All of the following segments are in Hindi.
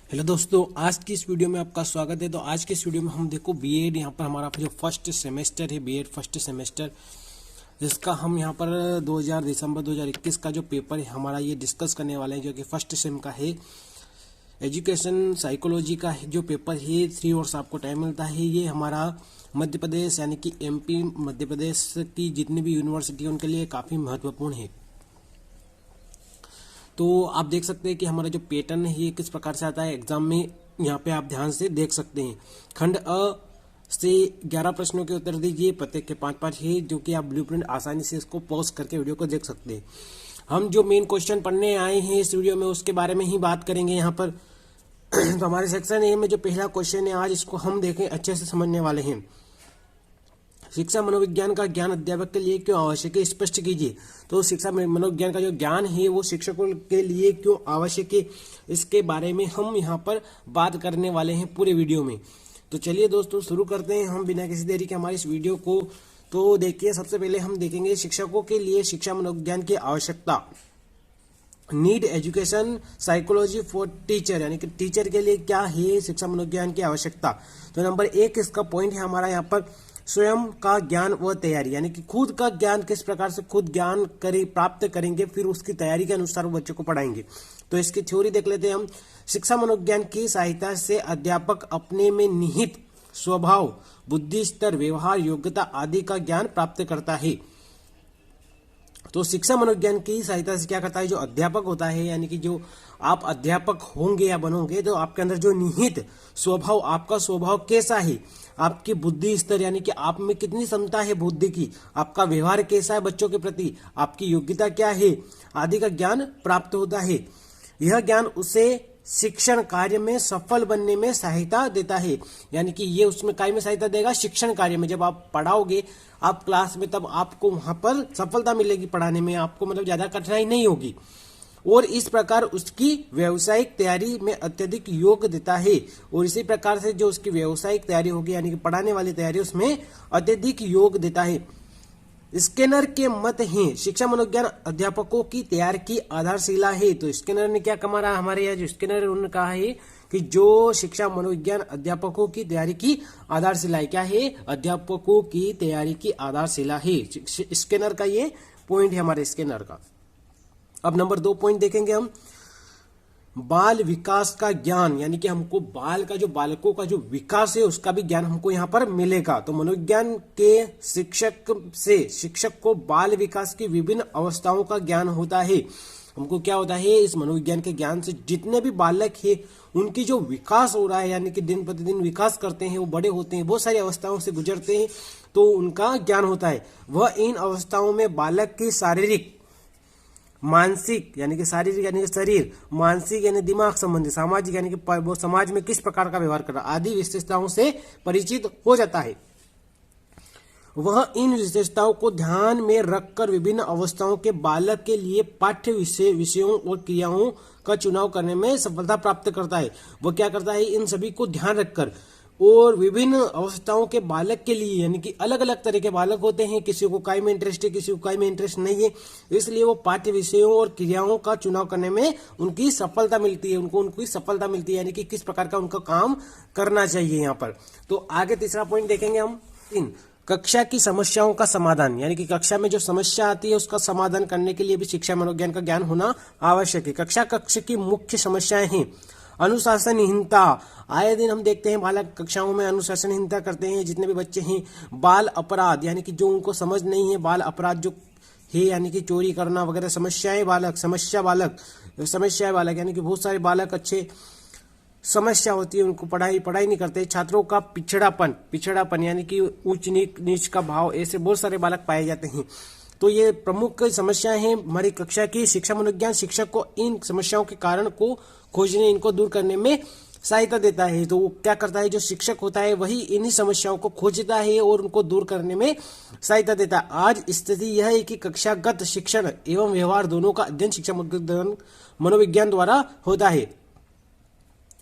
हेलो दोस्तों, आज की इस वीडियो में आपका स्वागत है। तो आज की इस वीडियो में हम देखो बीएड यहाँ पर हमारा जो फर्स्ट सेमेस्टर है, बीएड फर्स्ट सेमेस्टर, जिसका हम यहाँ पर 2000 दिसंबर 2021 का जो पेपर है हमारा ये डिस्कस करने वाले हैं, जो कि फर्स्ट सेम का है। एजुकेशन साइकोलॉजी का जो पेपर है 3 आवर्स आपको टाइम मिलता है। ये हमारा मध्य प्रदेश यानी कि एमपी मध्य प्रदेश की जितनी भी यूनिवर्सिटी है उनके लिए काफ़ी महत्वपूर्ण है। तो आप देख सकते हैं कि हमारा जो पैटर्न है ये किस प्रकार से आता है एग्जाम में। यहाँ पे आप ध्यान से देख सकते हैं। खंड अ से 11 प्रश्नों के उत्तर दीजिए, प्रत्येक के 5-5 है, जो कि आप ब्लूप्रिंट आसानी से इसको पॉज करके वीडियो को देख सकते हैं। हम जो मेन क्वेश्चन पढ़ने आए हैं इस वीडियो में उसके बारे में ही बात करेंगे यहाँ पर। तो हमारे सेक्शन ए में जो पहला क्वेश्चन है आज इसको हम देखें, अच्छे से समझने वाले हैं। शिक्षा मनोविज्ञान का ज्ञान अध्यापक के लिए क्यों आवश्यक है, स्पष्ट कीजिए। तो शिक्षा मनोविज्ञान का जो ज्ञान है वो शिक्षकों के लिए क्यों आवश्यक है, इसके बारे में हम यहाँ पर बात करने वाले हैं पूरे वीडियो में। तो चलिए दोस्तों शुरू करते हैं हम बिना किसी देरी के हमारी इस वीडियो को। तो देखिए, सबसे पहले हम देखेंगे शिक्षकों के लिए शिक्षा मनोविज्ञान की आवश्यकता। Need education psychology for teacher, यानी कि टीचर के लिए क्या है शिक्षा मनोविज्ञान की आवश्यकता। तो नंबर 1 इसका पॉइंट है हमारा यहाँ पर स्वयं का ज्ञान व तैयारी, यानी कि खुद का ज्ञान किस प्रकार से खुद ज्ञान प्राप्त करेंगे, फिर उसकी तैयारी के अनुसार वो बच्चों को पढ़ाएंगे। तो इसकी थ्योरी देख लेते हैं हम। शिक्षा मनोविज्ञान की सहायता से अध्यापक अपने में निहित स्वभाव, बुद्धि स्तर, व्यवहार, योग्यता आदि का ज्ञान प्राप्त करता है। तो शिक्षा मनोविज्ञान की सहायता से क्या करता है, जो अध्यापक होता है, यानी कि जो आप अध्यापक होंगे या बनोगे तो आपके अंदर जो निहित स्वभाव, आपका स्वभाव कैसा है, आपकी बुद्धि स्तर यानी कि आप में कितनी क्षमता है बुद्धि की, आपका व्यवहार कैसा है बच्चों के प्रति, आपकी योग्यता क्या है आदि का ज्ञान प्राप्त होता है। यह ज्ञान उसे शिक्षण कार्य में सफल बनने में सहायता देता है, यानी कि ये उसमें कार्य में सहायता देगा शिक्षण कार्य में। जब आप पढ़ाओगे आप क्लास में, तब आपको वहां पर सफलता मिलेगी पढ़ाने में, आपको मतलब ज्यादा कठिनाई नहीं होगी, और इस प्रकार उसकी व्यावसायिक तैयारी में अत्यधिक योग देता है। और इसी प्रकार से जो उसकी व्यावसायिक तैयारी होगी, यानी कि पढ़ाने वाली तैयारी, उसमें अत्यधिक योग देता है। स्किनर के मत हैं शिक्षा मनोविज्ञान अध्यापकों की तैयारी की आधारशिला है। तो स्किनर ने क्या कमा रहा, हमारे यहाँ जो स्किनर है उन्होंने कहा है कि जो शिक्षा मनोविज्ञान अध्यापकों की तैयारी की आधारशिला है, क्या है, अध्यापकों की तैयारी की आधारशिला है। स्किनर का ये पॉइंट है हमारे स्किनर का। अब नंबर 2 पॉइंट देखेंगे हम, बाल विकास का ज्ञान, यानी कि हमको बाल का जो बालकों का जो विकास है उसका भी ज्ञान हमको यहाँ पर मिलेगा। तो मनोविज्ञान के शिक्षक को बाल विकास की विभिन्न अवस्थाओं का ज्ञान होता है। हमको क्या होता है, इस मनोविज्ञान के ज्ञान से जितने भी बालक है उनकी जो विकास हो रहा है, यानी कि दिन प्रतिदिन विकास करते हैं, वो बड़े होते हैं, बहुत सारी अवस्थाओं से गुजरते हैं, तो उनका ज्ञान होता है। वह इन अवस्थाओं में बालक की शारीरिक, मानसिक यानी कि शारीरिक यानी कि शरीर, मानसिक यानी दिमाग संबंधी, सामाजिक यानी कि वो समाज में किस प्रकार का व्यवहार कर रहा आदि विशेषताओं से परिचित हो जाता है। वह इन विशेषताओं को ध्यान में रखकर विभिन्न अवस्थाओं के बालक के लिए पाठ्य विषयों और क्रियाओं का चुनाव करने में सफलता प्राप्त करता है। वह क्या करता है, इन सभी को ध्यान रखकर, और विभिन्न अवस्थाओं के बालक के लिए, यानी कि अलग अलग तरह के बालक होते हैं, किसी को काय में इंटरेस्ट है, किसी को काय में इंटरेस्ट नहीं है, इसलिए वो पाठ्य विषयों और क्रियाओं का चुनाव करने में उनकी सफलता मिलती है, उनकी सफलता मिलती है, यानी कि किस प्रकार का उनका काम करना चाहिए यहाँ पर। तो आगे तीसरा पॉइंट देखेंगे हम। 3 कक्षा की समस्याओं का समाधान, यानी कि कक्षा में जो समस्या आती है उसका समाधान करने के लिए भी शिक्षा मनोविज्ञान का ज्ञान होना आवश्यक है। कक्षा की मुख्य समस्याएं हैं अनुशासनहीनता, आए दिन हम देखते हैं बालक कक्षाओं में अनुशासनहीनता करते हैं जितने भी बच्चे हैं। बाल अपराध, यानी कि जो उनको समझ नहीं है, बाल अपराध जो है यानी कि चोरी करना वगैरह, समस्या बालक यानी कि बहुत सारे बालक अच्छे समस्या होती है, उनको पढ़ाई नहीं करते। छात्रों का पिछड़ापन यानी कि ऊंच नीच का भाव, ऐसे बहुत सारे बालक पाए जाते हैं। तो ये प्रमुख समस्याएं हैं हमारी कक्षा की। शिक्षा मनोविज्ञान शिक्षक को इन समस्याओं के कारण को खोजने, इनको दूर करने में सहायता देता है। तो वो क्या करता है, जो शिक्षक होता है वही इन्हीं समस्याओं को खोजता है और उनको दूर करने में सहायता देता है। आज स्थिति यह है कि कक्षागत शिक्षण एवं व्यवहार दोनों का अध्ययन शिक्षा मनोविज्ञान द्वारा होता है।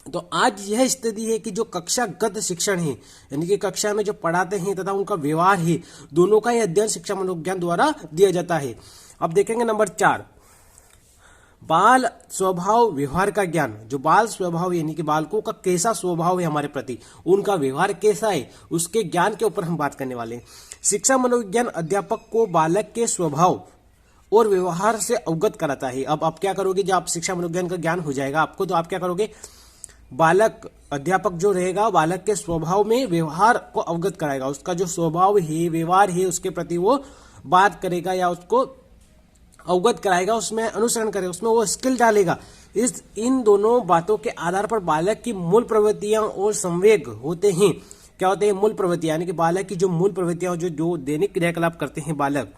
तो आज यह स्थिति है कि जो कक्षागत शिक्षण है, यानी कि कक्षा में जो पढ़ाते हैं तथा उनका व्यवहार है, दोनों का ही अध्ययन शिक्षा मनोविज्ञान द्वारा दिया जाता है। अब देखेंगे नंबर 4, बाल स्वभाव व्यवहार का ज्ञान, जो बाल स्वभाव यानी कि बालकों का कैसा स्वभाव है हमारे प्रति, उनका व्यवहार कैसा है, उसके ज्ञान के ऊपर हम बात करने वाले हैं। शिक्षा मनोविज्ञान अध्यापक को बालक के स्वभाव और व्यवहार से अवगत कराता है। अब आप क्या करोगे, जब आप शिक्षा मनोविज्ञान का ज्ञान हो जाएगा आपको, तो आप क्या करोगे, बालक अध्यापक जो रहेगा बालक के स्वभाव में व्यवहार को अवगत कराएगा, उसका जो स्वभाव है व्यवहार है उसके प्रति वो बात करेगा या उसको अवगत कराएगा, उसमें अनुसरण करेगा, उसमें वो स्किल डालेगा। इन दोनों बातों के आधार पर बालक की मूल प्रवृत्तियां और संवेग होते हैं। क्या होते हैं, मूल प्रवृत्तियां, यानी कि बालक की जो मूल प्रवृत्तियां जो दैनिक क्रियाकलाप करते हैं बालक,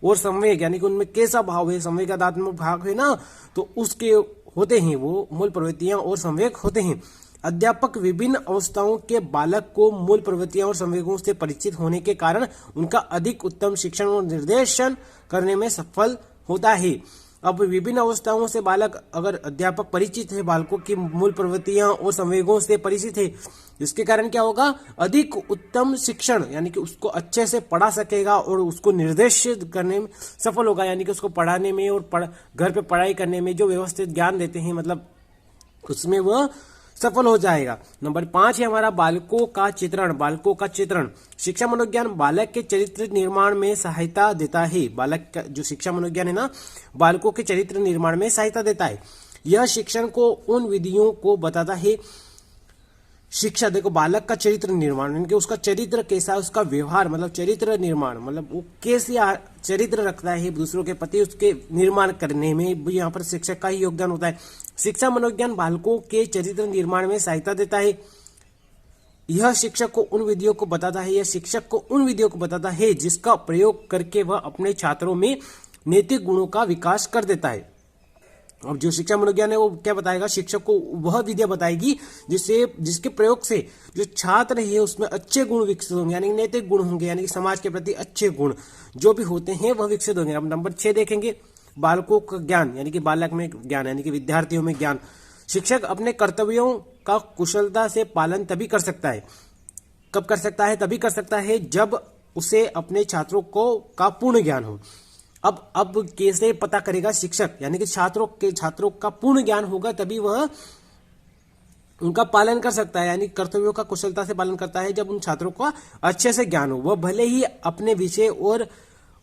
और संवेग यानी कि उनमें कैसा भाव है, संवेगात्मक भाव है ना, तो उसके होते हैं वो मूल प्रवृत्तियां और संवेग होते हैं। अध्यापक विभिन्न अवस्थाओं के बालक को मूल प्रवृत्तियों और संवेगों से परिचित होने के कारण उनका अधिक उत्तम शिक्षण और निर्देशन करने में सफल होता है। अब विभिन्न अवस्थाओं से बालक, अगर अध्यापक परिचित है, बालकों की मूल प्रवृत्तियां और संवेगों से परिचित है, इसके कारण क्या होगा, अधिक उत्तम शिक्षण यानी कि उसको अच्छे से पढ़ा सकेगा और उसको निर्देशित करने में सफल होगा, यानी कि उसको पढ़ाने में और घर पे पढ़ाई करने में जो व्यवस्थित ज्ञान देते हैं, मतलब उसमें वह सफल हो जाएगा। नंबर 5 है हमारा बालकों का चित्रण। बालकों का चित्रण, शिक्षा मनोविज्ञान बालक के चरित्र निर्माण में सहायता देता है। बालक का जो शिक्षा मनोविज्ञान है ना, बालकों के चरित्र निर्माण में सहायता देता है। यह शिक्षण को उन विधियों को बताता है। शिक्षा, देखो, बालक का चरित्र निर्माण यानी कि उसका चरित्र कैसा है, उसका व्यवहार, मतलब चरित्र निर्माण, मतलब वो कैसे चरित्र रखता है दूसरों के प्रति, उसके निर्माण करने में यहाँ पर शिक्षक का ही योगदान होता है। शिक्षा मनोविज्ञान बालकों के चरित्र निर्माण में सहायता देता है। यह शिक्षक को उन विधियों को बताता है, यह शिक्षक को उन विधियों को बताता है जिसका प्रयोग करके वह अपने छात्रों में नैतिक गुणों का विकास कर देता है। अब जो शिक्षा मनोविज्ञान है वो क्या बताएगा, शिक्षक को वह विद्या बताएगी जिसके प्रयोग से जो छात्र है उसमें अच्छे गुण विकसित होंगे, यानी नैतिक गुण होंगे, यानी कि समाज के प्रति अच्छे गुण जो भी होते हैं वह विकसित होंगे। अब नंबर 6 देखेंगे, बालकों का ज्ञान, यानी कि बालक में ज्ञान, यानी कि विद्यार्थियों में ज्ञान। शिक्षक अपने कर्तव्यों का कुशलता से पालन तभी कर सकता है, कब कर सकता है, तभी कर सकता है जब उसे अपने छात्रों का पूर्ण ज्ञान हो। अब कैसे पता करेगा शिक्षक, यानी कि छात्रों का पूर्ण ज्ञान होगा तभी वह उनका पालन कर सकता है, यानी कर्तव्यों का कुशलता से पालन करता है जब उन छात्रों का अच्छे से ज्ञान हो। वह भले ही अपने विषय और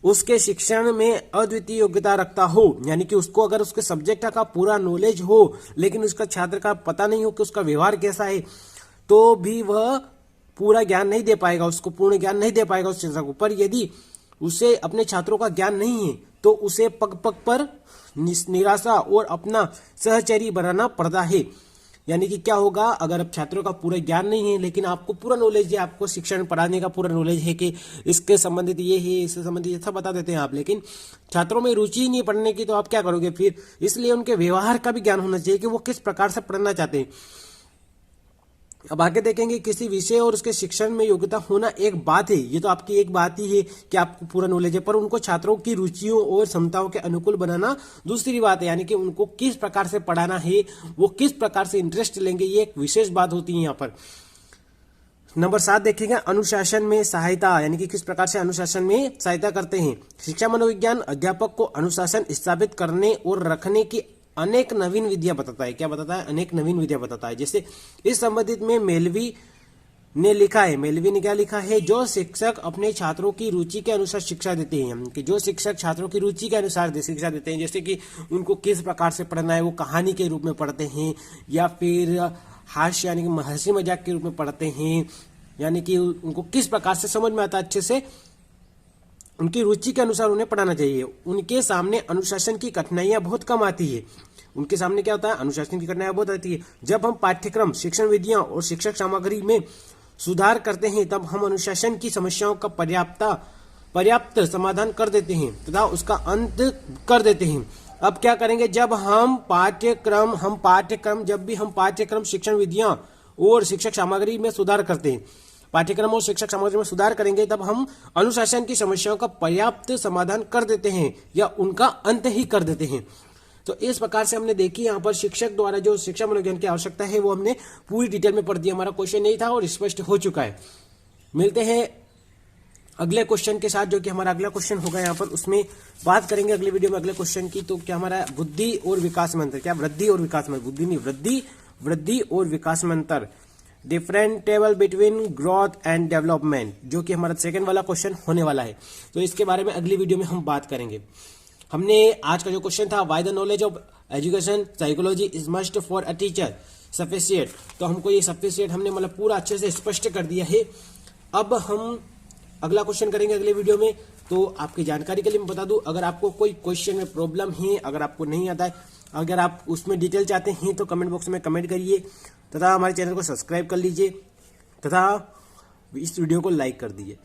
उसके शिक्षण में अद्वितीय योग्यता रखता हो, यानी कि उसको अगर उसके सब्जेक्ट का पूरा नॉलेज हो लेकिन उसका छात्र का पता नहीं हो कि उसका व्यवहार कैसा है, तो भी वह पूरा ज्ञान नहीं दे पाएगा, उसको पूर्ण ज्ञान नहीं दे पाएगा उस शिक्षक को। पर यदि उसे अपने छात्रों का ज्ञान नहीं है तो उसे पग पग पर निराशा और अपना सहचरी बनाना पड़ता है। यानी कि क्या होगा, अगर अब छात्रों का पूरा ज्ञान नहीं है लेकिन आपको पूरा नॉलेज है, आपको शिक्षण पढ़ाने का पूरा नॉलेज है कि इसके संबंधित ये है, इससे संबंधित ऐसा बता देते हैं आप, लेकिन छात्रों में रुचि ही नहीं पढ़ने की, तो आप क्या करोगे फिर। इसलिए उनके व्यवहार का भी ज्ञान होना चाहिए कि वो किस प्रकार से पढ़ना चाहते हैं। अब आगे देखेंगे, किसी विषय और उसके शिक्षण में योग्यता होना एक बात है, ये तो आपकी एक बात ही है कि आपको पूरा नॉलेज है, पर उनको छात्रों की रुचियों और क्षमताओं के अनुकूल बनाना दूसरी बात है, यानी कि उनको किस प्रकार से पढ़ाना है, वो किस प्रकार से इंटरेस्ट लेंगे, ये एक विशेष बात होती है यहाँ पर। नंबर 7 देखेंगे, अनुशासन में सहायता, यानी कि किस प्रकार से अनुशासन में सहायता करते हैं। शिक्षा मनोविज्ञान अध्यापक को अनुशासन स्थापित करने और रखने की अनेक नवीन विधियां बताता है। क्या बताता है, अनेक नवीन विधियां बताता है। जैसे इस संबंधित में मेलवी ने लिखा है, मेलवी ने क्या लिखा है, जो शिक्षक अपने छात्रों की रुचि के अनुसार शिक्षा देते हैं, कि जो शिक्षक छात्रों की रुचि के अनुसार शिक्षा देते हैं, जैसे कि उनको किस प्रकार से पढ़ना है, वो कहानी के रूप में पढ़ते हैं या फिर हास्य यानी कि हंसी मजाक के रूप में पढ़ते हैं, यानी कि उनको किस प्रकार से समझ में आता है, अच्छे से उनकी रुचि के अनुसार उन्हें पढ़ाना चाहिए। उनके सामने अनुशासन की कठिनाइयां बहुत कम आती है। उनके सामने क्या होता है, अनुशासन की कठिनाइयां बहुत आती है। जब हम पाठ्यक्रम, शिक्षण विधियां और शिक्षक सामग्री में सुधार करते हैं तब हम अनुशासन की समस्याओं का पर्याप्त समाधान कर देते हैं तथा उसका अंत कर देते हैं। अब क्या करेंगे, जब हम पाठ्यक्रम शिक्षण विधियां और शिक्षक सामग्री में सुधार करते हैं, पाठ्यक्रम और शिक्षक सामग्री में सुधार करेंगे तब हम अनुशासन की समस्याओं का पर्याप्त समाधान कर देते हैं या उनका अंत ही कर देते हैं। तो इस प्रकार से हमने देखी यहाँ पर शिक्षक द्वारा जो शिक्षा मनोविज्ञान की आवश्यकता है वो हमने पूरी डिटेल में पढ़ दिया। हमारा क्वेश्चन नहीं था और स्पष्ट हो चुका है। मिलते हैं अगले क्वेश्चन के साथ, जो कि हमारा अगला क्वेश्चन होगा यहाँ पर, उसमें बात करेंगे अगले वीडियो में अगले क्वेश्चन की। तो क्या हमारा बुद्धि और विकास में अंतर, क्या वृद्धि और विकास में, बुद्धि नहीं, वृद्धि और विकास में अंतर, different table between growth and development, जो कि हमारा सेकंड वाला क्वेश्चन होने वाला है। तो इसके बारे में अगली वीडियो में हम बात करेंगे। हमने आज का जो क्वेश्चन था, why the knowledge of education psychology is must for a teacher sufficient, तो हमको ये सफिशिएंट हमने मतलब पूरा अच्छे से स्पष्ट कर दिया है। अब हम अगला क्वेश्चन करेंगे अगले वीडियो में। तो आपकी जानकारी के लिए मैं बता दूं, अगर आपको कोई क्वेश्चन में प्रॉब्लम है, अगर आपको नहीं आता है, अगर आप उसमें डिटेल चाहते हैं, तो कमेंट बॉक्स में कमेंट करिए तथा हमारे चैनल को सब्सक्राइब कर लीजिए तथा इस वीडियो को लाइक कर दीजिए।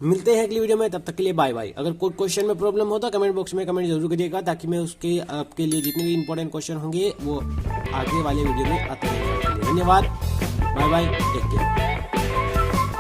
मिलते हैं अगली वीडियो में, तब तक के लिए बाय बाय। अगर कोई क्वेश्चन में प्रॉब्लम हो तो कमेंट बॉक्स में कमेंट जरूर करिएगा, ताकि मैं उसके आपके लिए जितने भी इंपॉर्टेंट क्वेश्चन होंगे वो आगे वाले वीडियो में आते रहेंगे। धन्यवाद, बाय बाय, टेक केयर।